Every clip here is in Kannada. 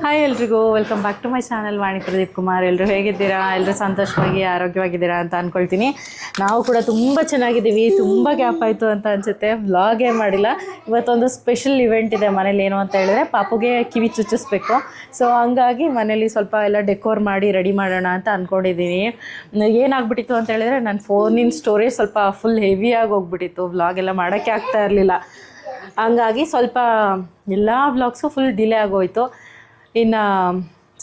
ಹಾಯ್ ಎಲ್ರಿಗೂ welcome back to my channel Vani Pradeep Kumar. ಎಲ್ಲರೂ ಹೇಗಿದ್ದೀರಾ? ಎಲ್ಲರೂ ಸಂತೋಷವಾಗಿ ಆರೋಗ್ಯವಾಗಿದ್ದೀರಾ ಅಂತ ಅಂದ್ಕೊಳ್ತೀನಿ. ನಾವು ಕೂಡ ತುಂಬ ಚೆನ್ನಾಗಿದ್ದೀವಿ. ತುಂಬ ಗ್ಯಾಪ್ ಆಯಿತು ಅಂತ ಅನಿಸುತ್ತೆ, ವ್ಲಾಗೇ ಮಾಡಿಲ್ಲ. ಇವತ್ತೊಂದು ಸ್ಪೆಷಲ್ ಇವೆಂಟ್ ಇದೆ ಮನೇಲಿ. ಏನು ಅಂತ ಹೇಳಿದ್ರೆ ಪಾಪುಗೆ ಕಿವಿ ಚುಚ್ಚಿಸ್ಬೇಕು. ಸೊ ಹಂಗಾಗಿ ಮನೇಲಿ ಸ್ವಲ್ಪ ಎಲ್ಲ ಡೆಕೋರ್ ಮಾಡಿ ರೆಡಿ ಮಾಡೋಣ ಅಂತ ಅಂದ್ಕೊಂಡಿದ್ದೀನಿ. ಏನಾಗ್ಬಿಟ್ಟಿತ್ತು ಅಂತ ಹೇಳಿದ್ರೆ ನನ್ನ ಫೋನಿನ ಸ್ಟೋರೇಜ್ ಸ್ವಲ್ಪ ಫುಲ್ ಹೆವಿಯಾಗಿ ಹೋಗ್ಬಿಟ್ಟಿತ್ತು. ವ್ಲಾಗ್ ಎಲ್ಲ ಮಾಡೋಕ್ಕೆ ಆಗ್ತಾ ಇರಲಿಲ್ಲ. ಹಂಗಾಗಿ ಸ್ವಲ್ಪ ಎಲ್ಲ ವ್ಲಾಗ್ಸು ಫುಲ್ ಡಿಲೇ ಆಗೋಯಿತು. ಇನ್ನು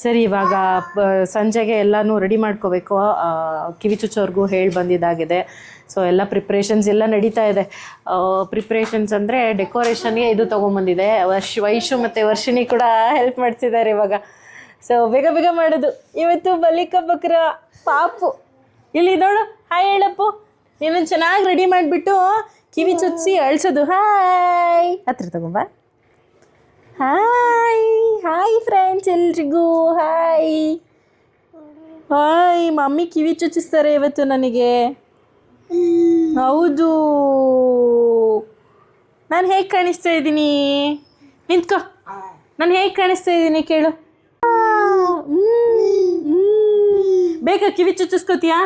ಸರಿ, ಇವಾಗ ಸಂಜೆಗೆ ಎಲ್ಲನೂ ರೆಡಿ ಮಾಡ್ಕೋಬೇಕು. ಕಿವಿ ಚುಚ್ಚೋರ್ಗೂ ಹೇಳಿ ಬಂದಿದ್ದಾಗಿದೆ. ಸೊ ಎಲ್ಲ ಪ್ರಿಪ್ರೇಷನ್ಸ್ ಎಲ್ಲ ನಡೀತಾ ಇದೆ. ಪ್ರಿಪ್ರೇಷನ್ಸ್ ಅಂದರೆ ಡೆಕೋರೇಷನ್ಗೆ ಇದು ತೊಗೊಂಬಂದಿದೆ. ವೈಶು ಮತ್ತು ವರ್ಷಿಣಿ ಕೂಡ ಹೆಲ್ಪ್ ಮಾಡ್ತಿದ್ದಾರೆ ಇವಾಗ. ಸೊ ಬೇಗ ಬೇಗ ಮಾಡೋದು. ಇವತ್ತು ಬಲಿಕ ಬಕ್ರ ಪಾಪು ಇಲ್ಲಿ ನೋಡು. ಹಾಯ್ ಹೇಳಪ್ಪು. ನೀನು ಚೆನ್ನಾಗಿ ರೆಡಿ ಮಾಡಿಬಿಟ್ಟು ಕಿವಿ ಚುಚ್ಚಿಸಿ ಅಳಿಸೋದು. ಹಾಯ್ ಹತ್ರ ತಗೊಂಬ. ಹಾಯ್ ಹಾಯ್ ಫ್ರೆಂಡ್ಸ್ ಎಲ್ರಿಗೂ ಹಾಯ್ ಹಾಯ್. ಮಮ್ಮಿ ಕಿವಿ ಚುಚ್ಚಿಸ್ತಾರೆ ಇವತ್ತು ನನಗೆ. ಹೌದು, ನಾನು ಹೇಗೆ ಕಾಣಿಸ್ತಾ ಇದ್ದೀನಿ? ನಿಂತ್ಕೋ. ನಾನು ಹೇಗೆ ಕಾಣಿಸ್ತಾ ಇದ್ದೀನಿ ಕೇಳು. ಬೇಗ ಕಿವಿ ಚುಚ್ಚಿಸ್ಕೋತೀಯಾ?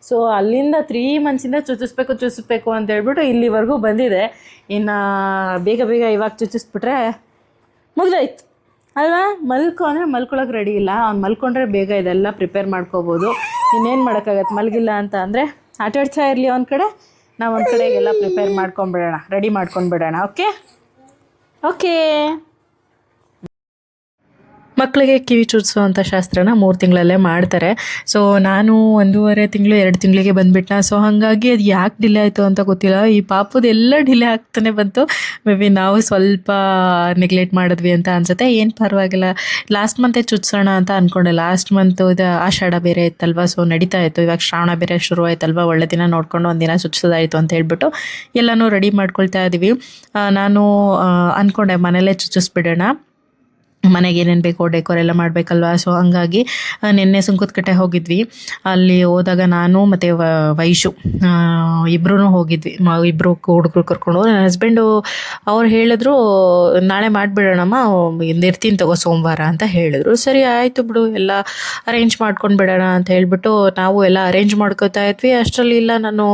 ಸೊ ಅಲ್ಲಿಂದ 3 ಮಂತ್ಸಿಂದ ಚುಚ್ಚಿಸ್ಬೇಕು ಅಂತ ಹೇಳ್ಬಿಟ್ಟು ಇಲ್ಲಿವರೆಗೂ ಬಂದಿದೆ. ಇನ್ನು ಬೇಗ ಬೇಗ ಇವಾಗ ಚುಚ್ಚಿಸ್ಬಿಟ್ರೆ ಮುಗ್ದಾಯ್ತು ಅಲ್ವಾ? ಮಲ್ಕೊ ಅಂದರೆ ಮಲ್ಕೊಳಕ್ಕೆ ರೆಡಿ ಇಲ್ಲ. ಅವ್ನು ಮಲ್ಕೊಂಡ್ರೆ ಬೇಗ ಇದೆಲ್ಲ ಪ್ರಿಪೇರ್ ಮಾಡ್ಕೋಬೋದು. ಇನ್ನೇನು ಮಾಡೋಕ್ಕಾಗತ್ತೆ, ಮಲಗಿಲ್ಲ ಅಂತ ಅಂದರೆ ಆಟಾಡ್ತಾ ಇರಲಿ ಒಂದು ಕಡೆ, ನಾವು ಒಂದು ಕಡೆಗೆಲ್ಲ ಪ್ರಿಪೇರ್ ಮಾಡ್ಕೊಂಬಿಡೋಣ, ರೆಡಿ ಮಾಡ್ಕೊಂಡ್ಬಿಡೋಣ. Okay okay. ಮಕ್ಕಳಿಗೆ ಕಿವಿ ಚುಚ್ಚಿಸುವಂಥ ಶಾಸ್ತ್ರನ 3 ತಿಂಗಳಲ್ಲೇ ಮಾಡ್ತಾರೆ. ಸೊ ನಾನು 1.5 ತಿಂಗಳು 2 ತಿಂಗಳಿಗೆ ಬಂದುಬಿಟ್ಟ. ಸೊ ಹಾಗಾಗಿ ಅದು ಯಾಕೆ ಡಿಲೇ ಆಯಿತು ಅಂತ ಗೊತ್ತಿಲ್ಲ. ಈ ಪಾಪುದೆಲ್ಲ ಡಿಲೇ ಆಗ್ತಾನೆ ಬಂತು. ಮೇ ಬಿ ನಾವು ಸ್ವಲ್ಪ ನೆಗ್ಲೆಕ್ಟ್ ಮಾಡಿದ್ವಿ ಅಂತ ಅನಿಸುತ್ತೆ. ಏನು ಪರವಾಗಿಲ್ಲ, ಲಾಸ್ಟ್ ಮಂತೇ ಚುಚ್ಸೋಣ ಅಂತ ಅಂದ್ಕೊಂಡೆ. ಲಾಸ್ಟ್ ಮಂತು ಇದು ಆಷಾಢ ಬೇರೆ ಇತ್ತಲ್ವ, ಸೊ ನಡೀತಾ ಇತ್ತು. ಇವಾಗ ಶ್ರಾವಣ ಬೇರೆ ಶುರು ಆಯ್ತಲ್ವ, ಒಳ್ಳೆ ದಿನ ನೋಡ್ಕೊಂಡು ಒಂದಿನ ಚುಚ್ಸೋದಾಯಿತು ಅಂತ ಹೇಳ್ಬಿಟ್ಟು ಎಲ್ಲನೂ ರೆಡಿ ಮಾಡ್ಕೊಳ್ತಾ ಇದ್ದೀವಿ. ನಾನು ಅಂದ್ಕೊಂಡೆ ಮನೇಲೇ ಚುಚ್ಚಿಸ್ಬಿಡೋಣ, ಮನೆಗೆ ಏನೇನು ಬೇಕೋ ಡೆಕೋರ್ ಎಲ್ಲ ಮಾಡಬೇಕಲ್ವ. ಸೊ ಹಂಗಾಗಿ ನಿನ್ನೆ ಸುಂಕದಕಟ್ಟೆ ಹೋಗಿದ್ವಿ. ಅಲ್ಲಿ ಹೋದಾಗ ನಾನು ಮತ್ತು ವೈಶು ಇಬ್ಬರೂ ಹೋಗಿದ್ವಿ. ಇಬ್ಬರು ಹುಡುಗರು ಕರ್ಕೊಂಡು. ನನ್ನ ಹಸ್ಬೆಂಡು ಅವ್ರು ಹೇಳಿದ್ರು ನಾಳೆ ಮಾಡಿಬಿಡೋಣಮ್ಮ, ಇರ್ತೀನಿ ತಗೋ ಸೋಮವಾರ ಅಂತ ಹೇಳಿದ್ರು. ಸರಿ ಆಯಿತು ಬಿಡು, ಎಲ್ಲ ಅರೇಂಜ್ ಮಾಡ್ಕೊಂಡು ಬಿಡೋಣ ಅಂತ ಹೇಳ್ಬಿಟ್ಟು ನಾವು ಎಲ್ಲ ಅರೇಂಜ್ ಮಾಡ್ಕೋತಾ ಇದ್ವಿ. ಅಷ್ಟರಲ್ಲಿ ಇಲ್ಲ, ನಾನು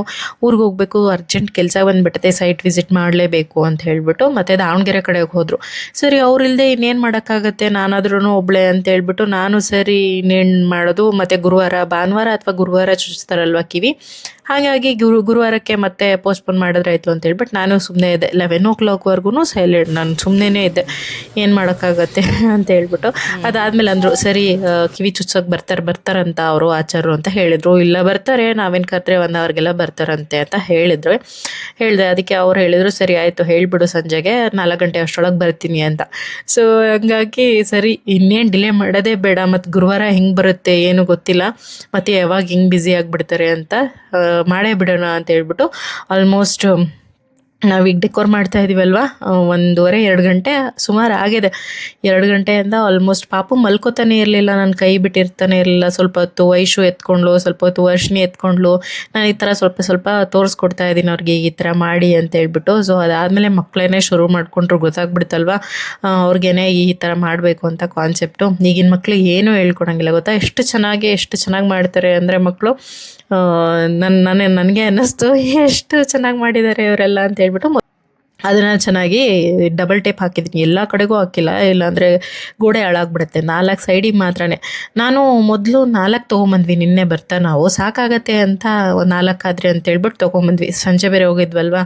ಊರಿಗೆ ಹೋಗಬೇಕು, ಅರ್ಜೆಂಟ್ ಕೆಲಸ ಬಂದುಬಿಟ್ಟೆ, ಸೈಟ್ ವಿಸಿಟ್ ಮಾಡಲೇಬೇಕು ಅಂತ ಹೇಳ್ಬಿಟ್ಟು ಮತ್ತು ದಾವಣಗೆರೆ ಕಡೆಗೆ ಹೋದರು. ಸರಿ, ಅವ್ರಿಲ್ಲದೆ ಇನ್ನೇನು ಮಾಡೋಕ್ಕಾಗುತ್ತೆ, ನಾನಾದ್ರೂ ಒಬ್ಳೆ ಅಂತ ಹೇಳ್ಬಿಟ್ಟು ನಾನು ಸರಿ ಇನ್ನೇನು ಮಾಡೋದು. ಮತ್ತು ಭಾನುವಾರ ಅಥವಾ ಗುರುವಾರ ಚುಚ್ಚಿಸ್ತಾರಲ್ವ ಕಿವಿ, ಹಾಗಾಗಿ ಗುರುವಾರಕ್ಕೆ ಮತ್ತೆ ಪೋಸ್ಟ್ಪೋನ್ ಮಾಡಿದ್ರೆ ಆಯಿತು ಅಂತ ಹೇಳ್ಬಿಟ್ಟು ನಾನು ಸುಮ್ಮನೆ ಇದ್ದೆ. 11 o'clockವರೆಗೂ ಸೈಲೆಂಟ್, ನಾನು ಸುಮ್ಮನೆ ಇದ್ದೆ, ಏನು ಮಾಡೋಕ್ಕಾಗತ್ತೆ ಅಂತ ಹೇಳ್ಬಿಟ್ಟು. ಅದಾದಮೇಲೆ ಅಂದರು ಸರಿ ಕಿವಿ ಚುಚ್ಚೋಕೆ ಬರ್ತಾರಂತ ಅವರು ಆಚಾರ್ಯರು ಅಂತ ಹೇಳಿದರು. ಇಲ್ಲ ಬರ್ತಾರೆ, ನಾವೇನು ಕರೆದ್ರೆ 1 hourಗೆಲ್ಲ ಬರ್ತಾರಂತೆ ಅಂತ ಹೇಳಿದೆ. ಅದಕ್ಕೆ ಅವ್ರು ಹೇಳಿದರು ಸರಿ ಆಯಿತು ಹೇಳಿಬಿಡು, ಸಂಜೆಗೆ 4 ಗಂಟೆ ಅಷ್ಟರೊಳಗೆ ಬರ್ತೀನಿ ಅಂತ. ಸೊ ಹಂಗಾಗಿ ಸರಿ ಇನ್ನೇನು ಡಿಲೇ ಮಾಡೋದೇ ಬೇಡ, ಮತ್ತು ಗುರುವಾರ ಹೆಂಗೆ ಬರುತ್ತೆ ಏನು ಗೊತ್ತಿಲ್ಲ, ಮತ್ತು ಯಾವಾಗ ಹಿಂಗೆ ಬ್ಯುಸಿ ಆಗಿಬಿಡ್ತಾರೆ ಅಂತ ಮಾಡೇ ಬಿಡೋಣ ಅಂತ ಹೇಳ್ಬಿಟ್ಟು ಆಲ್ಮೋಸ್ಟ್ ನಾವೀಗ ಡೆಕೋರ್ ಮಾಡ್ತಾ ಇದ್ದೀವಲ್ವ, 1.5-2 ಗಂಟೆ ಸುಮಾರು ಆಗಿದೆ. 2 ಗಂಟೆಯಿಂದ ಆಲ್ಮೋಸ್ಟ್ ಪಾಪು ಮಲ್ಕೋತಾನೆ ಇರಲಿಲ್ಲ, ನಾನು ಕೈ ಬಿಟ್ಟಿರ್ತಾನೆ ಇರಲಿಲ್ಲ. ಸ್ವಲ್ಪ ಹೊತ್ತು ವೈಶು ಎತ್ಕೊಂಡ್ಲು, ಸ್ವಲ್ಪ ಹೊತ್ತು ವರ್ಷಿಣಿ ಎತ್ಕೊಂಡ್ಲು. ನಾನು ಈ ಥರ ಸ್ವಲ್ಪ ತೋರಿಸ್ಕೊಡ್ತಾ ಇದ್ದೀನಿ ಅವ್ರಿಗೆ, ಈ ಥರ ಮಾಡಿ ಅಂತ ಹೇಳ್ಬಿಟ್ಟು. ಸೊ ಅದಾದಮೇಲೆ ಮಕ್ಕಳೇನೆ ಶುರು ಮಾಡಿಕೊಂಡ್ರು, ಗೊತ್ತಾಗ್ಬಿಡ್ತಲ್ವ ಅವ್ರಿಗೇನೆ ಈ ಥರ ಮಾಡಬೇಕು ಅಂತ ಕಾನ್ಸೆಪ್ಟು. ಈಗಿನ ಮಕ್ಕಳು ಏನೂ ಹೇಳ್ಕೊಡಂಗಿಲ್ಲ ಗೊತ್ತಾ, ಎಷ್ಟು ಚೆನ್ನಾಗಿ ಮಾಡ್ತಾರೆ ಅಂದರೆ ಮಕ್ಕಳು. ನನಗೆ ಅನ್ನಿಸ್ತು ಎಷ್ಟು ಚೆನ್ನಾಗಿ ಮಾಡಿದ್ದಾರೆ ಇವರೆಲ್ಲ ಅಂತ ಹೇಳ್ಬಿಟ್ಟು ಅದನ್ನು ಚೆನ್ನಾಗಿ ಡಬಲ್ ಟೇಪ್ ಹಾಕಿದ್ದೀನಿ, ಎಲ್ಲ ಕಡೆಗೂ ಹಾಕಿಲ್ಲ, ಇಲ್ಲಾಂದರೆ ಗೋಡೆ ಹಾಳಾಗ್ಬಿಡುತ್ತೆ. 4 ಸೈಡಿಗೆ ಮಾತ್ರನೇ. ನಾನು ಮೊದಲು 4 ತೊಗೊಂಬಂದ್ವಿ, ನಿನ್ನೆ ಬರ್ತಾ ನಾವು ಸಾಕಾಗತ್ತೆ ಅಂತ 4 ಆದರೆ ಅಂತ ಹೇಳ್ಬಿಟ್ಟು ತೊಗೊಂಬಂದ್ವಿ. ಸಂಜೆ ಬೇರೆ ಹೋಗಿದ್ವಲ್ವ,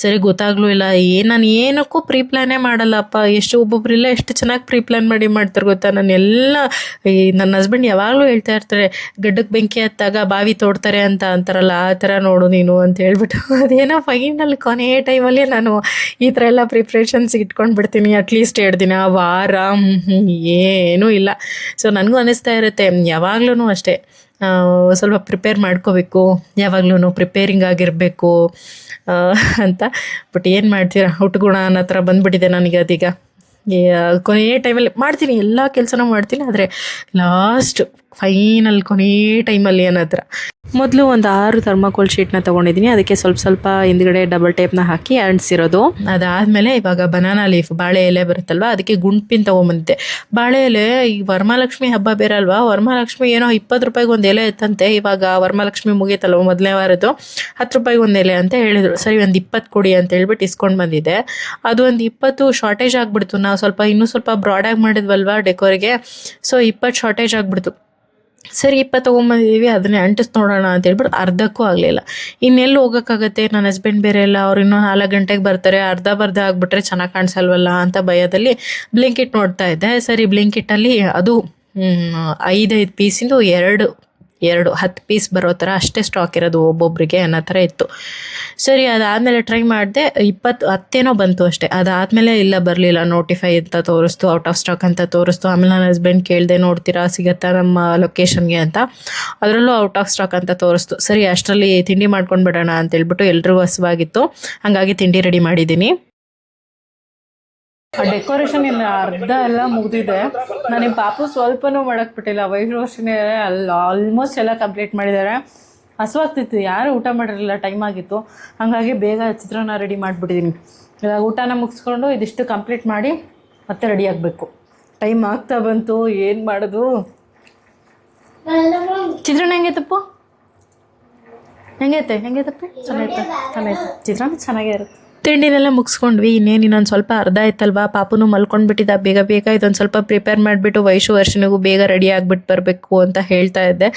ಸರಿ ಗೊತ್ತಾಗ್ಲೂ ಇಲ್ಲ. ನಾನು ಏನಕ್ಕೂ ಪ್ರೀ ಪ್ಲ್ಯಾನೇ ಮಾಡಲ್ಲಪ್ಪ. ಒಬ್ಬೊಬ್ಬರಿಲ್ಲ ಎಷ್ಟು ಚೆನ್ನಾಗಿ ಪ್ರೀ ಪ್ಲ್ಯಾನ್ ಮಾಡ್ತಾರೆ ಗೊತ್ತಾ. ನನ್ನ ಹಸ್ಬೆಂಡ್ ಯಾವಾಗಲೂ ಹೇಳ್ತಾ ಇರ್ತಾರೆ, ಗಡ್ಡಕ್ಕೆ ಬೆಂಕಿ ಹತ್ತಾಗ ಬಾವಿ ತೋಡ್ತಾರೆ ಅಂತ ಅಂತಾರಲ್ಲ, ಆ ಥರ ನೋಡು ನೀನು ಅಂತ ಹೇಳ್ಬಿಟ್ಟು. ಅದೇನೋ ಫೈನಲ್ ಕೊನೆ ಟೈಮಲ್ಲಿ ನಾನು ಈ ಥರ ಎಲ್ಲ ಪ್ರಿಪ್ರೇಷನ್ಸ್ ಇಟ್ಕೊಂಡು ಬಿಡ್ತೀನಿ. ಅಟ್ಲೀಸ್ಟ್ 2 ದಿನ ವಾರ ಏನೂ ಇಲ್ಲ. ಸೊ ನನಗೂ ಅನ್ನಿಸ್ತಾ ಇರುತ್ತೆ ಯಾವಾಗ್ಲೂ ಅಷ್ಟೇ, ಸ್ವಲ್ಪ ಪ್ರಿಪೇರ್ ಮಾಡ್ಕೋಬೇಕು, ಯಾವಾಗ್ಲೂ ಪ್ರಿಪೇರಿಂಗ್ ಆಗಿರಬೇಕು. ಅಂತ. ಬಟ್ ಏನು ಮಾಡ್ತೀರಾ, ಹುಟ್ಟುಗುಣ ಅನ್ನೋ ಥರ ಬಂದುಬಿಟ್ಟಿದೆ ನನಗೆ ಅದೀಗ. ಕೊನೆಯ ಟೈಮಲ್ಲಿ ಮಾಡ್ತೀನಿ, ಎಲ್ಲ ಕೆಲಸನೂ ಮಾಡ್ತೀನಿ, ಆದರೆ ಲಾಸ್ಟ್ ಫೈನಲ್ ಕೊನೆಯ ಟೈಮಲ್ಲಿ ಅನ್ನೋ ಥರ. ಮೊದಲು ಒಂದು 6 ಥರ್ಮಾಕೋಲ್ ಶೀಟ್ನ ತೊಗೊಂಡಿದ್ದೀನಿ, ಅದಕ್ಕೆ ಸ್ವಲ್ಪ ಸ್ವಲ್ಪ ಹಿಂದ್ಗಡೆ ಡಬಲ್ ಟೇಪ್ನ ಹಾಕಿ ಅಂಟಿಸಿರೋದು. ಅದಾದಮೇಲೆ ಇವಾಗ ಬನಾನಾ ಲೀಫ್, ಬಾಳೆ ಎಲೆ ಬರುತ್ತಲ್ವ, ಅದಕ್ಕೆ ಗುಂಡ್ಪಿನ್ ತೊಗೊಂಬಂದಿದ್ದೆ. ಬಾಳೆ ಎಲೆ ಈ ವರಮಹಾಲಕ್ಷ್ಮಿ ಹಬ್ಬ ಬೇರೆ ಅಲ್ವಾ, ವರಮಹಾಲಕ್ಷ್ಮಿ ಏನೋ 20 ರೂಪಾಯಿಗೆ ಒಂದು ಎಲೆ ಇತ್ತಂತೆ. ಇವಾಗ ವರಮಹಾಲಕ್ಷ್ಮಿ ಮುಗೀತಲ್ವ, ಮೊದಲನೇ ವಾರದ್ದು 10 ರೂಪಾಯಿಗೆ ಒಂದು ಎಲೆ ಅಂತ ಹೇಳಿದರು. ಸರಿ ಒಂದು 20 ಕೊಡಿ ಅಂತ ಹೇಳ್ಬಿಟ್ಟು ಇಸ್ಕೊಂಡು ಬಂದಿದ್ದೆ. ಅದು ಒಂದು 20 ಶಾರ್ಟೇಜ್ ಆಗಿಬಿಡ್ತು. ನಾವು ಇನ್ನೂ ಸ್ವಲ್ಪ ಬ್ರಾಡಾಗಿ ಮಾಡಿದ್ವಲ್ವ ಡೆಕೋರಿಗೆ, ಸೊ 20 ಶಾರ್ಟೇಜ್ ಆಗಿಬಿಡ್ತು. ಸರಿ 20 ತೊಗೊಂಬಂದಿದ್ದೀವಿ, ಅದನ್ನೇ ಅಂಟಿಸ್ ನೋಡೋಣ ಅಂತ ಹೇಳ್ಬಿಟ್ಟು ಅರ್ಧಕ್ಕೂ ಆಗಲಿಲ್ಲ. ಇನ್ನೆಲ್ಲಿ ಹೋಗೋಕ್ಕಾಗತ್ತೆ, ನನ್ನ ಹಸ್ಬೆಂಡ್ ಬೇರೆ ಇಲ್ಲ, ಅವ್ರು ಇನ್ನೂ 4 ಗಂಟೆಗೆ ಬರ್ತಾರೆ, ಅರ್ಧ ಆಗಿಬಿಟ್ರೆ ಚೆನ್ನಾಗಿ ಕಾಣಿಸಲ್ವಲ್ಲ ಅಂತ ಭಯದಲ್ಲಿ ಬ್ಲಿಂಕಿಟ್ ನೋಡ್ತಾ ಇದ್ದೆ. ಸರಿ ಬ್ಲಿಂಕಿಟ್ಟಲ್ಲಿ ಅದು 5 ಪೀಸಿಂದು 2 10 ಪೀಸ್ ಬರೋ ಥರ ಅಷ್ಟೇ ಸ್ಟಾಕ್ ಇರೋದು ಒಬ್ಬೊಬ್ಬರಿಗೆ ಅನ್ನೋ ಥರ ಇತ್ತು. ಸರಿ ಅದಾದಮೇಲೆ ಟ್ರೈ ಮಾಡಿದೆ, 10 ಬಂತು ಅಷ್ಟೇ. ಅದಾದಮೇಲೆ ಇಲ್ಲ ಬರಲಿಲ್ಲ, ನೋಟಿಫೈ ಅಂತ ತೋರಿಸ್ತು, ಔಟ್ ಆಫ್ ಸ್ಟಾಕ್ ಅಂತ ತೋರಿಸ್ತು. ಆಮೇಲೆ ನನ್ನ ಹಸ್ಬೆಂಡ್ ಕೇಳಿದೆ, ನೋಡ್ತೀರಾ ಸಿಗುತ್ತಾ ನಮ್ಮ ಲೊಕೇಶನ್ಗೆ ಅಂತ, ಅದರಲ್ಲೂ ಔಟ್ ಆಫ್ ಸ್ಟಾಕ್ ಅಂತ ತೋರಿಸ್ತು. ಸರಿ ಅಷ್ಟರಲ್ಲಿ ತಿಂಡಿ ಮಾಡ್ಕೊಂಡು ಬಿಡೋಣ ಅಂತೇಳ್ಬಿಟ್ಟು ಎಲ್ರಿಗೂ ಹಸುವಾಗಿತ್ತು, ಹಾಗಾಗಿ ತಿಂಡಿ ರೆಡಿ ಮಾಡಿದ್ದೀನಿ. ಆ ಡೆಕೋರೇಷನ್ ಇಲ್ಲ ಅರ್ಧ ಎಲ್ಲ ಮುಗಿದಿದೆ. ನನಗೆ ಪಾಪು ಸ್ವಲ್ಪನೂ ಮಾಡೋಕ್ಕೆ ಬಿಟ್ಟಿಲ್ಲ. ವೈಷ್ಣವರ್ಷಿನೇ ಆಲ್ಮೋಸ್ಟ್ ಎಲ್ಲ ಕಂಪ್ಲೀಟ್ ಮಾಡಿದ್ದಾರೆ. ಹಸುವಾಗ್ತಿತ್ತು, ಯಾರೂ ಊಟ ಮಾಡಿರಲಿಲ್ಲ, ಟೈಮ್ ಆಗಿತ್ತು. ಹಾಗಾಗಿ ಬೇಗ ಚಿತ್ರಾನ್ನ ರೆಡಿ ಮಾಡಿಬಿಟ್ಟಿದ್ದೀನಿ. ಇವಾಗ ಊಟನ ಮುಗಿಸ್ಕೊಂಡು ಇದಿಷ್ಟು ಕಂಪ್ಲೀಟ್ ಮಾಡಿ ಮತ್ತೆ ರೆಡಿ ಆಗಬೇಕು. ಟೈಮ್ ಆಗ್ತಾ ಬಂತು, ಏನು ಮಾಡೋದು. ಚಿತ್ರಾನ್ನ ಹೆಂಗೆ ತಪ್ಪು, ಹೆಂಗೈತೆ ಚೆನ್ನಾಗೈತೆ ಚಿತ್ರಾನ್ನ ಚೆನ್ನಾಗೇ ಇರುತ್ತೆ. ತಿಂಡಿನೆಲ್ಲ ಮುಗಿಸ್ಕೊಂಡ್ವಿ. ಇನ್ನೊಂದು ಸ್ವಲ್ಪ ಅರ್ಧ ಆಯ್ತಲ್ವಾ, ಪಾಪುನು ಮಲ್ಕೊಂಡ್ಬಿಟ್ಟಿದ್ದ. ಬೇಗ ಇದೊಂದು ಸ್ವಲ್ಪ ಪ್ರಿಪೇರ್ ಮಾಡಿಬಿಟ್ಟು ವರ್ಷನಿಗೂ ಬೇಗ ರೆಡಿ ಆಗಿಬಿಟ್ಟು ಬರಬೇಕು ಅಂತ ಹೇಳ್ತಾ ಇದ್ದೆ.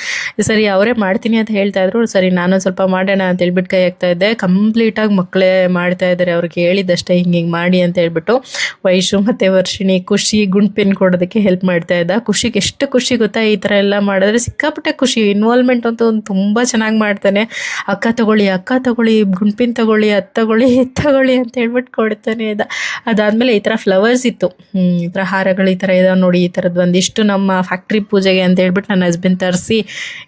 ಸರಿ ಅವರೇ ಮಾಡ್ತೀನಿ ಅಂತ ಹೇಳ್ತಾ ಇದ್ರು. ಸರಿ ನಾನು ಸ್ವಲ್ಪ ಮಾಡೋಣ ಅಂತ ಹೇಳ್ಬಿಟ್ಟು ಕೈ ಹಾಕ್ತಾ ಇದ್ದೆ. ಕಂಪ್ಲೀಟಾಗಿ ಮಕ್ಕಳೇ ಮಾಡ್ತಾ ಇದ್ದಾರೆ, ಅವ್ರಿಗೆ ಹೇಳಿದ್ದಷ್ಟೇ ಹಿಂಗೆ ಮಾಡಿ ಅಂತ ಹೇಳ್ಬಿಟ್ಟು. ವೈಶು ಮತ್ತು ವರ್ಷಿಣಿ ಖುಷಿ ಗುಂಡ್ಪಿನ್ ಕೊಡೋದಕ್ಕೆ ಹೆಲ್ಪ್ ಮಾಡ್ತಾ ಇದ್ದ. ಖುಷಿಗೆ ಎಷ್ಟು ಖುಷಿ ಗೊತ್ತಾ, ಈ ಥರ ಎಲ್ಲ ಮಾಡಿದ್ರೆ ಸಿಕ್ಕಾಪಟ್ಟೆ ಖುಷಿ. ಇನ್ವಾಲ್ವ್ಮೆಂಟ್ ಅಂತೂ ತುಂಬ ಚೆನ್ನಾಗಿ ಮಾಡ್ತಾನೆ. ಅಕ್ಕ ತಗೊಳ್ಳಿ ಗುಂಡ್ಪಿನ್ ತಗೊಳ್ಳಿ, ಅದು ತಗೊಳ್ಳಿ ಅಂತ ಹೇಳ್ಬಿಟ್ಟು ಕೊಡ್ತಾನೆ ಇದ್ದ. ಅದಾದಮೇಲೆ ಈ ಥರ ಫ್ಲವರ್ಸ್ ಇತ್ತು, ಈ ಥರ ಹಾರಗಳು ಈ ಥರ ಇದಾವೆ ನೋಡಿ. ಈ ಥರದ್ದು ಒಂದಿಷ್ಟು ನಮ್ಮ ಫ್ಯಾಕ್ಟ್ರಿ ಪೂಜೆಗೆ ಅಂತ ಹೇಳ್ಬಿಟ್ಟು ನನ್ನ ಹಸ್ಬೆಂಡ್ ತರಿಸಿ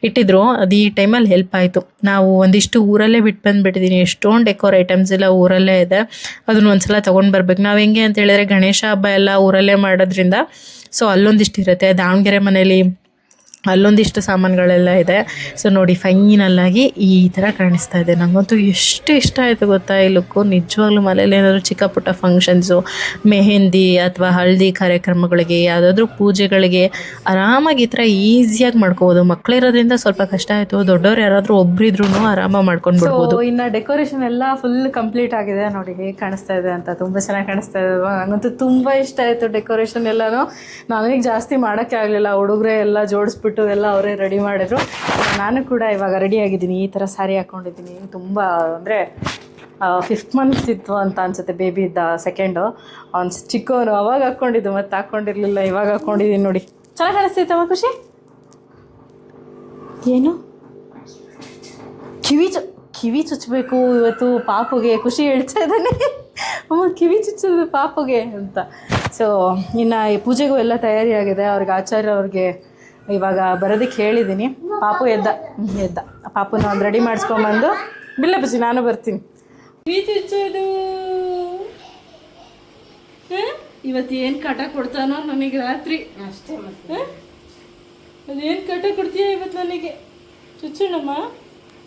ಇಟ್ಟಿದ್ರು. ಅದು ಈ ಟೈಮಲ್ಲಿ ಹೆಲ್ಪ್ ಆಯಿತು. ನಾವು ಒಂದಿಷ್ಟು ಊರಲ್ಲೇ ಬಿಟ್ಟು ಬಂದುಬಿಟ್ಟಿದ್ದೀನಿ. ಎಷ್ಟೊಂದು ಡೆಕೋರ್ ಐಟಮ್ಸ್ ಎಲ್ಲ ಊರಲ್ಲೇ ಇದೆ, ಅದನ್ನು ಒಂದ್ಸಲ ತೊಗೊಂಡು ಬರ್ಬೇಕು. ನಾವು ಹೆಂಗೆ ಅಂತ ಹೇಳಿದ್ರೆ ಗಣೇಶ ಹಬ್ಬ ಎಲ್ಲ ಊರಲ್ಲೇ ಮಾಡೋದ್ರಿಂದ ಸೊ ಅಲ್ಲೊಂದಿಷ್ಟು ಇರುತ್ತೆ. ದಾವಣಗೆರೆ ಮನೇಲಿ ಅಲ್ಲೊಂದಿಷ್ಟು ಸಾಮಾನುಗಳೆಲ್ಲ ಇದೆ. ಸೊ ನೋಡಿ ಫೈನಲ್ಲಾಗಿ ಈ ಥರ ಕಾಣಿಸ್ತಾ ಇದೆ. ನನಗಂತೂ ಎಷ್ಟು ಇಷ್ಟ ಆಯಿತು ಗೊತ್ತಾ ಈ ಲುಕ್ಕು. ನಿಜವಾಗ್ಲೂ ಮನೇಲಿ ಏನಾದರೂ ಚಿಕ್ಕ ಪುಟ್ಟ ಫಂಕ್ಷನ್ಸು, ಮೆಹಂದಿ ಅಥವಾ ಹಳದಿ ಕಾರ್ಯಕ್ರಮಗಳಿಗೆ, ಯಾವುದಾದ್ರೂ ಪೂಜೆಗಳಿಗೆ ಆರಾಮಾಗಿ ಈ ಥರ ಈಸಿಯಾಗಿ ಮಾಡ್ಕೋಬೋದು. ಮಕ್ಕಳಿರೋದ್ರಿಂದ ಸ್ವಲ್ಪ ಕಷ್ಟ ಆಯಿತು, ದೊಡ್ಡವ್ರು ಯಾರಾದರೂ ಒಬ್ಬರಿದ್ರೂ ಆರಾಮಾಗಿ ಮಾಡ್ಕೊಂಡು ಬಿಡ್ಬೋದು. ಇನ್ನು ಡೆಕೋರೇಷನ್ ಎಲ್ಲ ಫುಲ್ ಕಂಪ್ಲೀಟ್ ಆಗಿದೆ. ನೋಡಿ ಹೇಗೆ ಕಾಣಿಸ್ತಾ ಇದೆ ಅಂತ, ತುಂಬ ಚೆನ್ನಾಗಿ ಕಾಣಿಸ್ತಾ ಇದೆ ಅಲ್ವಾ. ನನಗಂತೂ ತುಂಬ ಇಷ್ಟ ಆಯಿತು ಡೆಕೋರೇಷನ್ ಎಲ್ಲನೂ. ನನಗೆ ಜಾಸ್ತಿ ಮಾಡೋಕ್ಕೆ ಆಗಲಿಲ್ಲ, ಹುಡುಗರೇ ಎಲ್ಲ ಜೋಡಿಸ್ಬಿಟ್ಟು ಎಲ್ಲ ಅವರೇ ರೆಡಿ ಮಾಡಿದ್ರು. ನಾನು ಕೂಡ ಇವಾಗ ರೆಡಿ ಆಗಿದ್ದೀನಿ. ಈ ಥರ ಸ್ಯಾರಿ ಹಾಕ್ಕೊಂಡಿದ್ದೀನಿ. ತುಂಬ ಅಂದರೆ 5th ಮಂತ್ ಇತ್ತು ಅಂತ ಅನ್ಸುತ್ತೆ, ಬೇಬಿ ಇದ್ದ ಸೆಕೆಂಡು. ಅವ್ನು ಚಿಕ್ಕವನು ಅವಾಗ ಹಾಕ್ಕೊಂಡಿದ್ದು, ಮತ್ತೆ ಹಾಕ್ಕೊಂಡಿರಲಿಲ್ಲ, ಇವಾಗ ಹಾಕ್ಕೊಂಡಿದ್ದೀನಿ ನೋಡಿ. ಚೆನ್ನಾಗಿ ಕಾಣಿಸ್ತೈತವ ಖುಷಿ. ಏನು ಕಿವಿ ಚುಚ್ಚಬೇಕು ಇವತ್ತು ಪಾಪುಗೆ. ಖುಷಿ ಹೇಳ್ತಾ ಇದ್ದಾನೆ, ಅಮ್ಮ ಕಿವಿ ಚುಚ್ಚೋದು ಪಾಪುಗೆ ಅಂತ. ಸೊ ಇನ್ನು ಈ ಪೂಜೆಗೂ ಎಲ್ಲ ತಯಾರಿ ಆಗಿದೆ. ಅವ್ರಿಗೆ ಆಚಾರ್ಯ ಅವ್ರಿಗೆ ಇವಾಗ ಬರೋದಕ್ಕೆ ಹೇಳಿದ್ದೀನಿ. ಪಾಪು ಎದ್ದ ಪಾಪುನ ಒಂದು ರೆಡಿ ಮಾಡಿಸ್ಕೊಂಬಂದು ಬಿಲ್ಲ ಬಸಿ ನಾನು ಬರ್ತೀನಿ. ಚುಚ್ಚೋದು ಇವತ್ತು ಏನು ಕಾಟ ಕೊಡ್ತಾನೋ ನನಗೆ ರಾತ್ರಿ ಅಷ್ಟೇ. ಮತ್ತೆ ಅದೇನು ಕಾಟ ಕೊಡ್ತೀಯ ಇವತ್ತು ನನಗೆ? ಚುಚ್ಚೋಣಮ್ಮ.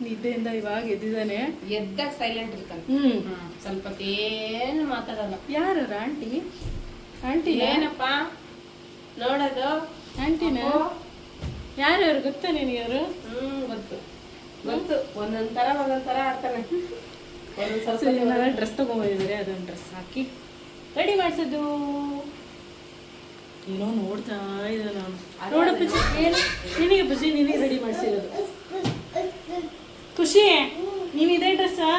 ನಿದ್ದೆಯಿಂದ ಇವಾಗ ಎದ್ದಿದ್ದಾನೆ. ಎದ್ದಾಗ ಸೈಲೆಂಟ್ ಇರ್ತಾನೆ. ಸ್ವಲ್ಪ ಏನು ಮಾತಾಡಲ್ಲ. ಯಾರು ಆಂಟಿ ಏನಪ್ಪ ನೋಡೋದು? ಆಂಟಿನ ಯಾರ್ಯಾರು ಗೊತ್ತಾ ನಿನಗೆ? ಅವರು ಗೊತ್ತು ಒಂದೊಂದ್ ಥರ ಆಡ್ತಾನೆ. ಒಂದೊಂದು ಡ್ರೆಸ್ ತೊಗೊಂಬಂದಿದ್ದಾರೆ, ಅದೊಂದು ಡ್ರೆಸ್ ಹಾಕಿ ರೆಡಿ ಮಾಡಿಸೋದು. ಏನೋ ನೋಡ್ತಾ ಇದ್ದ ನಾನು. ನೋಡಪ್ಪ ಏನು ನಿನಗೆ ಬಜ್ಜಿ, ನಿನಗೆ ರೆಡಿ ಮಾಡಿಸಿರೋದು. ಖುಷಿ ನೀನು ಇದೇ ಡ್ರೆಸ್ಸಾ?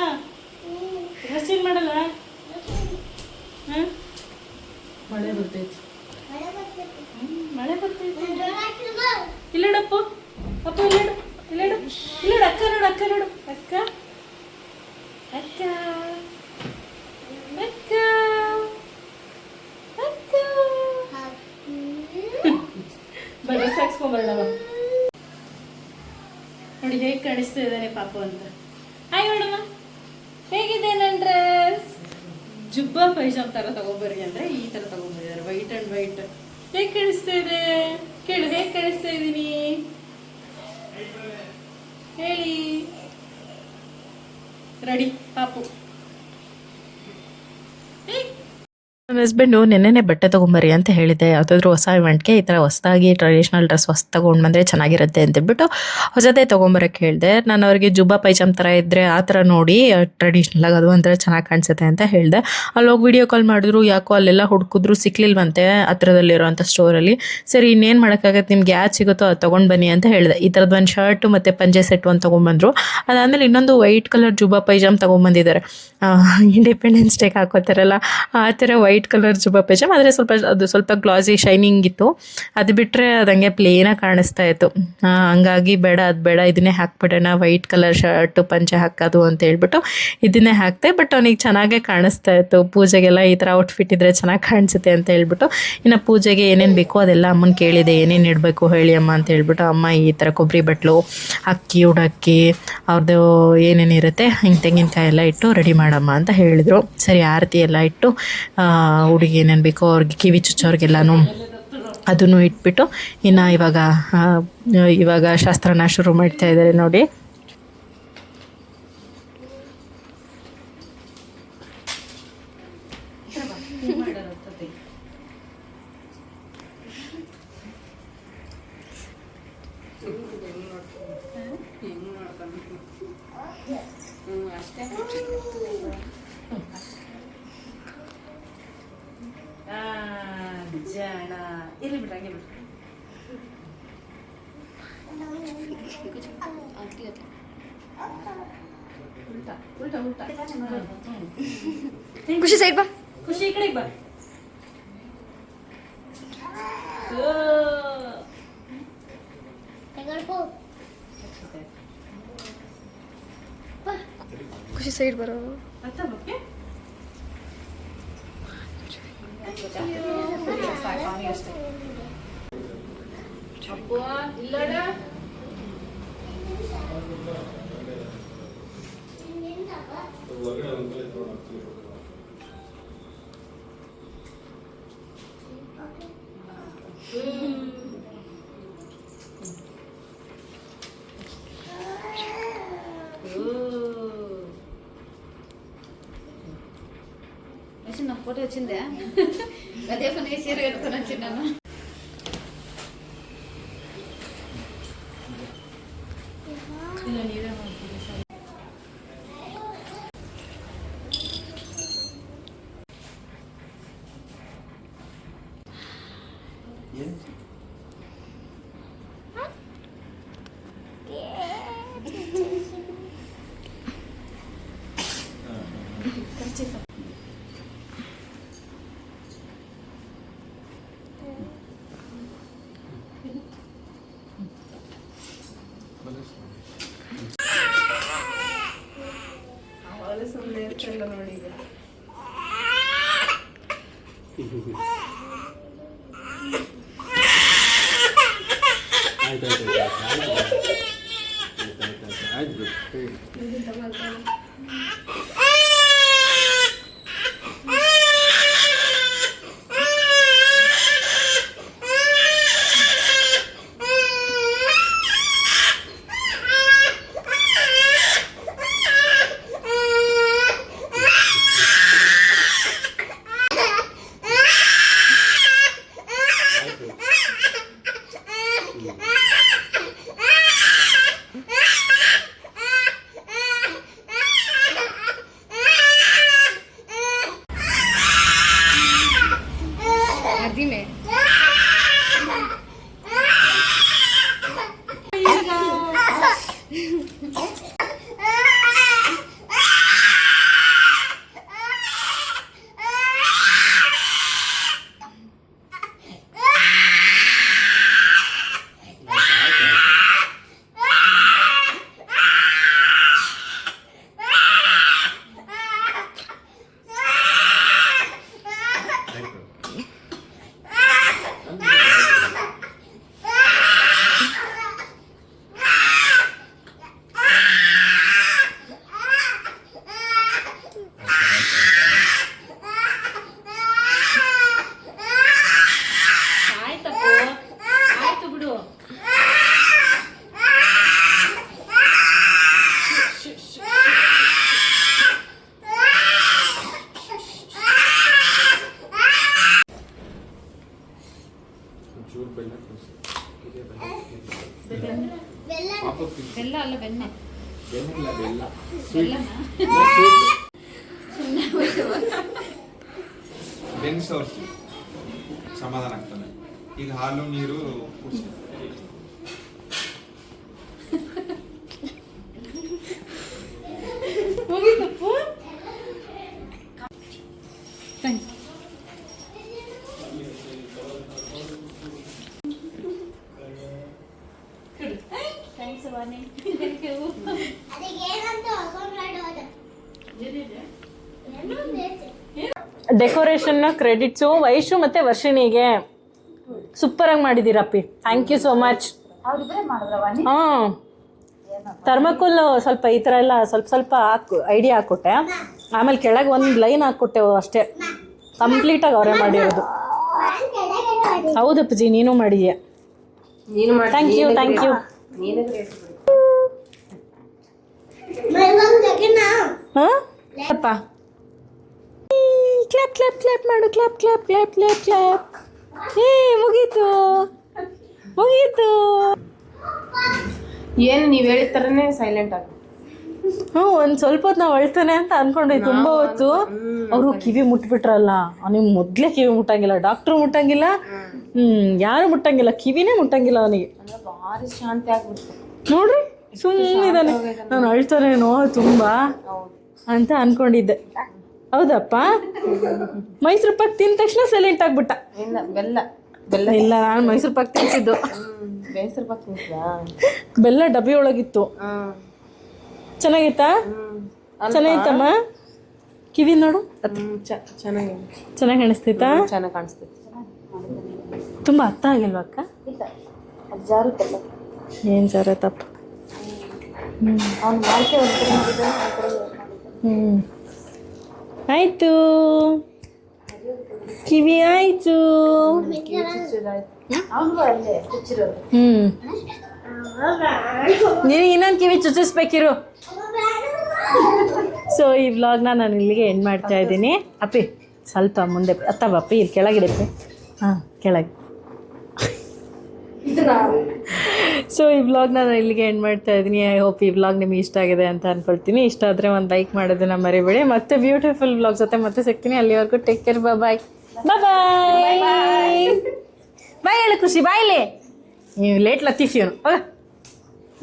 ಡ್ರೆಸ್ ಚೇಂಜ್ ಮಾಡಲ್ಲ? ಹಾಂ ಮಳೆ ಬರ್ತೈತಿ. ಮಳೆ ಬರ್ತೈತಿ. ಇಲ್ಲಡಪ್ಪ ಅಪ್ಪ, ಇಲ್ಲಡು ಅಕ್ಕ ನೋಡು, ಅಕ್ಕ ನೋಡು, ಅಕ್ಕ ಅಕ್ಕ ಅಕ್ಕ ಅಕ್ಕ ಡ್ರೆಸ್ ಹಾಕ್ಸ್ಕೊಂಬರೋಣ. ನೋಡಿ ಹೇಗೆ ಕಾಣಿಸ್ತಾ ಇದ್ದಾನೆ ಪಾಪು ಅಂತ. ಹಾಯ್ ಮೇಡಮ್ಮ, ಹೇಗಿದೆ? ಜುಬ್ಬಾ ಪೈಜಾಮ್ ಥರ ತಗೊಂಬರ್ರಿ ಅಂದರೆ ಈ ಥರ ತಗೊಂಬಂದಿದ್ದಾರೆ, ವೈಟ್ ಆ್ಯಂಡ್ ವೈಟ್. ಹೇಗೆ ಕಾಣಿಸ್ತಾ ಇದೆ ಕೇಳು, ಹೇಗೆ ಕಾಣಿಸ್ತಾ ಇದ್ದೀನಿ ಹೇಳಿ. ರೆಡಿ ಪಾಪು. ನನ್ನ ಹಸ್ಬೆಂಡು ನೆನ್ನೆನೇ ಬಟ್ಟೆ ತೊಗೊಂಬರ್ರಿ ಅಂತ ಹೇಳಿದ್ದೆ, ಯಾವುದಾದ್ರೂ ಹೊಸ ಇವೆಂಟ್ಗೆ ಈ ಥರ ಹೊಸದಾಗಿ ಟ್ರೆಡಿಷ್ನಲ್ ಡ್ರೆಸ್ ಹೊಸ ತೊಗೊಂಡು ಬಂದರೆ ಚೆನ್ನಾಗಿರುತ್ತೆ ಅಂತೇಳ್ಬಿಟ್ಟು ಹೊಸದೇ ತೊಗೊಂಬರಕ್ಕೆ ಹೇಳಿದೆ. ನಾನು ಅವ್ರಿಗೆ ಜುಬ್ಬಾ ಪೈಜಾಮ್ ಥರ ಇದ್ದರೆ ಆ ಥರ ನೋಡಿ ಟ್ರೆಡಿಷ್ನಲಾಗಿ ಅದು ಒಂಥರ ಚೆನ್ನಾಗಿ ಕಾಣಿಸುತ್ತೆ ಅಂತ ಹೇಳಿದೆ. ಅಲ್ಲಿ ಹೋಗಿ ವೀಡಿಯೋ ಕಾಲ್ ಮಾಡಿದ್ರು, ಯಾಕೋ ಅಲ್ಲೆಲ್ಲ ಹುಡುಕಿದ್ರು ಸಿಕ್ಲಿಲ್ವಂತೆ ಹತ್ರದಲ್ಲಿರೋಂಥ ಸ್ಟೋರಲ್ಲಿ. ಸರಿ ಇನ್ನೇನು ಮಾಡೋಕ್ಕಾಗತ್ತೆ, ನಿಮ್ಗೆ ಯಾವ್ದು ಸಿಗುತ್ತೋ ಅದು ತೊಗೊಂಡು ಬನ್ನಿ ಅಂತ ಹೇಳಿದೆ. ಈ ಥರದ್ದು ಒಂದು ಶರ್ಟು ಮತ್ತು ಪಂಜೆ ಸೆಟ್ ಒಂದು ತೊಗೊಂಬಂದರು. ಅದಾದಮೇಲೆ ಇನ್ನೊಂದು ವೈಟ್ ಕಲರ್ ಜುಬ್ಬಾ ಪೈಜಾಮ್ ತೊಗೊಂಬಂದಿದ್ದಾರೆ. ಇಂಡಿಪೆಂಡೆನ್ಸ್ ಡೇಗೆ ಹಾಕೋತಾರಲ್ಲ ಆ ಥರ ವೈಟ್ ಕಲರ್ ಜುಬ್ಬಾ ಪೈಜಾಮ್, ಆದರೆ ಸ್ವಲ್ಪ ಗ್ಲಾಸಿ ಶೈನಿಂಗ್ ಇತ್ತು. ಅದು ಬಿಟ್ಟರೆ ಅದು ಹಂಗೆ ಪ್ಲೇನಾಗಿ ಕಾಣಿಸ್ತಾ ಇತ್ತು. ಹಂಗಾಗಿ ಬೇಡ ಅದು ಬೇಡ, ಇದನ್ನೇ ಹಾಕ್ಬಿಡೋಣ, ವೈಟ್ ಕಲರ್ ಶರ್ಟು ಪಂಚೆ ಹಾಕೋದು ಅಂತ ಹೇಳ್ಬಿಟ್ಟು ಇದನ್ನೇ ಹಾಕ್ತೆ. ಬಟ್ ಅವನಿಗೆ ಚೆನ್ನಾಗೇ ಕಾಣಿಸ್ತಾ ಇತ್ತು. ಪೂಜೆಗೆಲ್ಲ ಈ ಥರ ಔಟ್ಫಿಟ್ ಇದ್ದರೆ ಚೆನ್ನಾಗಿ ಕಾಣಿಸುತ್ತೆ ಅಂತ ಹೇಳ್ಬಿಟ್ಟು, ಇನ್ನು ಪೂಜೆಗೆ ಏನೇನು ಬೇಕೋ ಅದೆಲ್ಲ ಅಮ್ಮನ ಕೇಳಿದೆ, ಏನೇನು ಇಡಬೇಕು ಹೇಳಿ ಅಮ್ಮ ಅಂತ ಹೇಳ್ಬಿಟ್ಟು. ಅಮ್ಮ ಈ ಥರ ಕೊಬ್ಬರಿ ಬಟ್ಲು, ಅಕ್ಕಿ, ಉಡಕ್ಕಿ, ಅವ್ರದ್ದು ಏನೇನಿರುತ್ತೆ ಹಿಂಗೆ ತೆಂಗಿನಕಾಯಿ ಎಲ್ಲ ಇಟ್ಟು ರೆಡಿ ಮಾಡಮ್ಮ ಅಂತ ಹೇಳಿದರು. ಸರಿ ಆರತಿ ಎಲ್ಲ ಇಟ್ಟು ಹುಡುಗಿ ಏನೇನು ಬೇಕೋ ಅವ್ರಿಗೆ ಕಿವಿ ಚುಚ್ಚೋರಿಗೆಲ್ಲನೂ ಅದನ್ನು ಇಟ್ಬಿಟ್ಟು ಇನ್ನು ಇವಾಗ ಶಾಸ್ತ್ರನ ಶುರು ಮಾಡ್ತಾ ಇದ್ದಾರೆ ನೋಡಿ. ಜಾಣ ಇರ್ಲಿ ಬಿಡ್ರಿ, ಹಂಗೆ ಬಿಡ್ರಿ. ಉಲ್ಟಾ ಉಲ್ಟಾ ಖುಷಿ ಸೈಡ್ ಬಾ. ಖುಷಿ ಈ ಕಡೆಗೆ ಬಾ. ಖುಷಿ ಸೈಡ್ ಬರೋ. ಅಪ್ಪ ಇಲ್ಲಡ నా ఫోటో వచ్చిందా? అదే పని చీర కట్టుకొని వచ్చినాను. ನೋಡಿ ಬೆಲ್ಲ ಅಲ್ಲ ಬೆಣ್ಣೆ. ಬೆನ್ನು ಸೋರ್ಸಿ ಸಮಾಧಾನ ಆಗ್ತಾನೆ. ಈಗ ಹಾಲು ನೀರು ಕುಡಿಸಿ. ಮುಗಿತಪ್ಪು. Thanks Vani. Decoration credits Vaishu ಮತ್ತೆ ವರ್ಷಿಣಿಗೆ ಸೂಪರ್ ಆಗಿ ಮಾಡಿದ್ದೀರಪ್ಪಿ. Thank you so much. ಅವ್ರಿಬ್ಬರೇ ಮಾಡಿದ್ರ ವಾಣಿ? ಹಾಂ, ಥರ್ಮಕೋಲ್ ಸ್ವಲ್ಪ ಈ ಥರ ಎಲ್ಲ ಸ್ವಲ್ಪ ಸ್ವಲ್ಪ ಐಡಿಯಾ ಹಾಕ್ಕೊಟ್ಟೆ. ಆಮೇಲೆ ಕೆಳಗೆ ಒಂದು ಲೈನ್ ಹಾಕ್ಕೊಟ್ಟೆ ಅಷ್ಟೇ. ಕಂಪ್ಲೀಟಾಗಿ ಅವರೇ ಮಾಡಿರೋದು. ಹೌದು ಅಪ್ಪಾಜಿ, ನೀನು ಮಾಡಿದ್ಯಾ. Thank you thank you. ಹಾಂ ಅಪ್ಪ, ಕ್ಲಾಪ್ ಕ್ಲಾಪ್ ಕ್ಲಾಪ್ ಮಾಡು. Clap clap clap clap clap. ಏ ಮುಗೀತು ಮುಗೀತು. ಏನು ನೀವು ಹೇಳಿದ ಥರನೇ ಸೈಲೆಂಟ್ ಆಗಿ. ಹ್ಞೂ, ಒಂದು ಸ್ವಲ್ಪ ಹೊತ್ತು ನಾವು ಅಳ್ತಾನೆ ಅಂತ ಅನ್ಕೊಂಡೆ. ತುಂಬ ಹೊತ್ತು ಅವರು ಕಿವಿ ಮುಟ್ಬಿಟ್ರಲ್ಲ. ನೀವು ಮೊದಲೇ ಕಿವಿ ಮುಟ್ಟಂಗಿಲ್ಲ, ಡಾಕ್ಟ್ರು ಮುಟ್ಟಂಗಿಲ್ಲ, ಯಾರು ಮುಟ್ಟಂಗಿಲ್ಲ, ಕಿವಿನೇ ಮುಟ್ಟಂಗಿಲ್ಲ ಅವನಿಗೆ. ಭಾರಿ ಶಾಂತಿ ಆಗ್ಬಿಡ್ತು ನೋಡ್ರಿ, ಸುಮ್ಮನಿದ್ದಾನೆ. ನಾನು ಅಳ್ತಾನೇನೋ ತುಂಬ ಅಂತ ಅನ್ಕೊಂಡಿದ್ದೆ. ಹೌದಪ್ಪ, ಮೈಸೂರು ಪಾಕ್ ತಿಂದ ತಕ್ಷಣ ಸೈಲೆಂಟ್ ಆಗ್ಬಿಟ್ಟ. ಇಲ್ಲ ಬೆಲ್ಲ ಇಲ್ಲ, ನಾನು ಮೈಸೂರು ಪಾಕ್ ತಿನ್ಸಿದ್ದು. ಬೇಸರ ಬರ್ತಿದ್ಯಾ? ಬೆಲ್ಲ ಡಬ್ಬಿ ಒಳಗಿತ್ತು. ಚೆನ್ನಾಗಿತ್ತಾ? ಚೆನ್ನಾಗಿತ್ತಮ್ಮ. ಕಿವಿ ನೋಡು, ಚೆನ್ನಾಗಿ ಚೆನ್ನಾಗಿ ಕಾಣಿಸ್ತೈತಾ? ಚೆನ್ನಾಗಿ ಕಾಣಿಸ್ತೈತೆ. ತುಂಬ ಅರ್ಥ ಆಗಿಲ್ವಾ ಅಕ್ಕ? ಜಾರುತ್ತಲ್ಲ. ಏನು ಜಾರತ್ತಪ್ಪ. ಅವ್ನು ಮಾಲ್ಕೆ ಒಂದು ಆಯಿತು, ಕಿವಿ ಆಯಿತು. ಅವನಿಗೂ ಅಲ್ಲೇ ಚುಚ್ಚಿರೋದು. ನೀನು ಇನ್ನೊಂದು ಕಿವಿ ಚುಚ್ಚಿಸ್ಬೇಕಿರು. ಸೊ ಈ ವ್ಲಾಗ್ನ ನಾನು ಇಲ್ಲಿಗೆ ಎಂಡ್ ಮಾಡ್ತಾ ಇದ್ದೀನಿ. ಅಪ್ಪಿ ಸ್ವಲ್ಪ ಮುಂದೆ ಅತ್ತವ ಅಪ್ಪಿ, ಇಲ್ಲಿ ಕೆಳಗಿಡಪ್ಪಿ. ಹಾಂ, ಕೆಳಗೆ. ಸೊ ಈ ವ್ಲಾಗ್ನ ನಾನು ಇಲ್ಲಿಗೆ ಎಂಡ್ ಮಾಡ್ತಾ ಇದ್ದೀನಿ. ಐ ಹೋಪ್ ಈ ವ್ಲಾಗ್ ನಿಮಗೆ ಇಷ್ಟ ಆಗಿದೆ ಅಂತ ಅಂದ್ಕೊಳ್ತೀನಿ. ಇಷ್ಟ ಆದರೆ ಒಂದು ಲೈಕ್ ಮಾಡೋದನ್ನ ಮರಿಬೇಡಿ. ಮತ್ತೆ ಬ್ಯೂಟಿಫುಲ್ ವ್ಲಾಗ್ ಜೊತೆ ಮತ್ತೆ ಸಿಗ್ತೀನಿ. ಅಲ್ಲಿವರೆಗೂ ಟೇಕ್ ಕೇರ್. ಬಾಯ್ ಬಾಯ್ ಬಾಯ್ ಬಾಯ್ ಹೇಳು ಖುಷಿ. ಬಾಯ್ಲಿ ನೀವು ಲೇಟ್ ಲತೀಫಿಯವನು.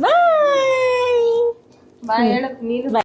ಬಾಯ್ ಬಾ ಹೇಳಕ್ ನೀನು.